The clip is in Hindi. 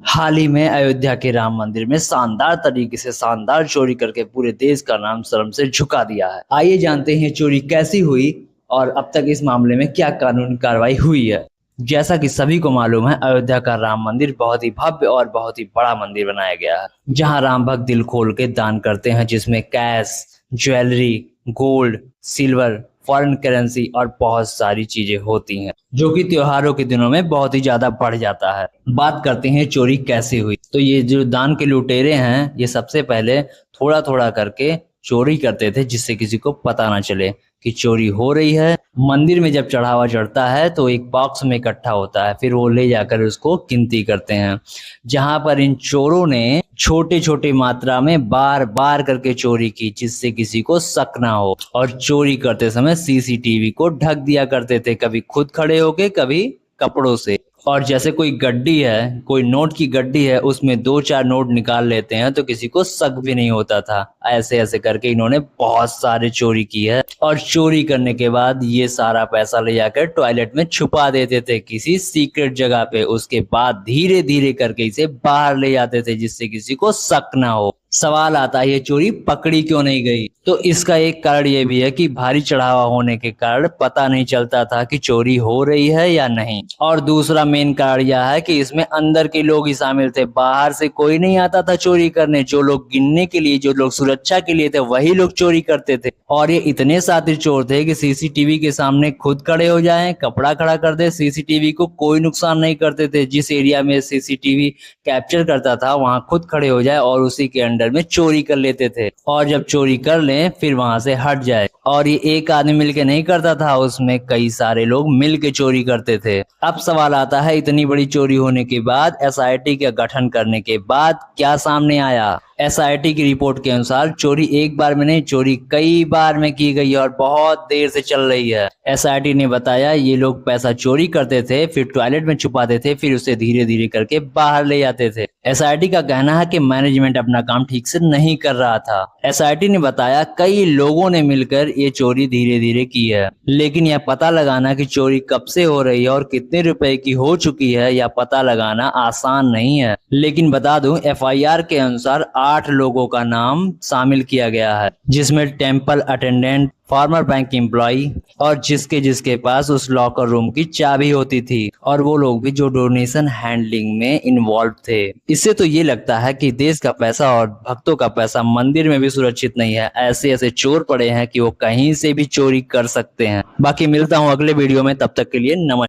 हाल ही में अयोध्या के राम मंदिर में शानदार तरीके से शानदार चोरी करके पूरे देश का नाम शर्म से झुका दिया है। आइए जानते हैं चोरी कैसी हुई और अब तक इस मामले में क्या कानूनी कार्रवाई हुई है। जैसा कि सभी को मालूम है, अयोध्या का राम मंदिर बहुत ही भव्य और बहुत ही बड़ा मंदिर बनाया गया है, जहां राम भक्त दिल खोल के दान करते हैं, जिसमें cash, jewellery, gold, silver, foreign currency और बहुत सारी चीजें होती हैं, जो कि त्योहारों के दिनों में बहुत ही ज्यादा बढ़ जाता है। बात करते हैं चोरी कैसे हुई। तो ये जो दान के लुटेरे हैं, ये सबसे पहले थोड़ा थोड़ा करके चोरी करते थे, जिससे किसी को पता ना चले कि चोरी हो रही है। मंदिर में जब चढ़ावा चढ़ता है तो एक बॉक्स में इकट्ठा होता है, फिर वो ले जाकर उसको गिनती करते हैं, जहां पर इन चोरों ने छोटे छोटे मात्रा में बार बार करके चोरी की, जिससे किसी को शक ना हो। और चोरी करते समय सीसीटीवी को ढक दिया करते थे, कभी खुद खड़े होके, कभी कपड़ों से। और जैसे कोई गड्डी है, कोई नोट की गड्डी है, उसमें 2-4 नोट निकाल लेते हैं तो किसी को शक भी नहीं होता था। ऐसे ऐसे करके इन्होंने बहुत सारे चोरी की है। और चोरी करने के बाद ये सारा पैसा ले जाकर टॉयलेट में छुपा देते थे किसी सीक्रेट जगह पे। उसके बाद धीरे धीरे करके इसे बाहर ले जाते थे, जिससे किसी को शक ना हो। सवाल आता है, ये चोरी पकड़ी क्यों नहीं गई? तो इसका एक कारण ये भी है कि भारी चढ़ावा होने के कारण पता नहीं चलता था कि चोरी हो रही है या नहीं। और दूसरा मेन कारण यह है कि इसमें अंदर के लोग ही शामिल थे, बाहर से कोई नहीं आता था चोरी करने। जो लोग गिनने के लिए, जो लोग सुरक्षा के लिए थे, वही लोग चोरी करते थे। और ये इतने शातिर चोर थे कि सीसीटीवी के सामने खुद खड़े हो जाएं, कपड़ा खड़ा कर दे, सीसीटीवी को कोई नुकसान नहीं करते थे। जिस एरिया में सीसीटीवी कैप्चर करता था वहां खुद खड़े हो जाए और उसी के अंडर में चोरी कर लेते थे। और जब चोरी कर लें फिर वहां से हट जाए। और ये एक आदमी मिलके नहीं करता था, उसमें कई सारे लोग मिलके चोरी करते थे। अब सवाल आता है, इतनी बड़ी चोरी होने के बाद, एसआईटी का गठन करने के बाद क्या सामने आया? एसआईटी की रिपोर्ट के अनुसार चोरी एक बार में नहीं, चोरी कई बार में की गई है और बहुत देर से चल रही है। एसआईटी ने बताया ये लोग पैसा चोरी करते थे, फिर टॉयलेट में छुपाते थे, फिर उसे धीरे धीरे करके बाहर ले जाते थे। एसआईटी का कहना है कि मैनेजमेंट अपना काम ठीक से नहीं कर रहा था। एसआईटी ने बताया कई लोगों ने मिलकर ये चोरी धीरे धीरे की है, लेकिन यह पता लगाना कि चोरी कब से हो रही है और कितने रुपए की हो चुकी है, यह पता लगाना आसान नहीं है। लेकिन बता दूं, एफआईआर के अनुसार 8 लोगों का नाम शामिल किया गया है, जिसमें temple attendant, former bank employ और जिसके जिसके पास उस लॉकर रूम की चाबी होती थी, और वो लोग भी जो डोनेशन हैंडलिंग में इन्वॉल्व थे। इससे तो ये लगता है कि देश का पैसा और भक्तों का पैसा मंदिर में भी सुरक्षित नहीं है। ऐसे ऐसे चोर पड़े हैं कि वो कहीं से भी चोरी कर सकते हैं। बाकी मिलता हूँ अगले वीडियो में, तब तक के लिए नमस्कार।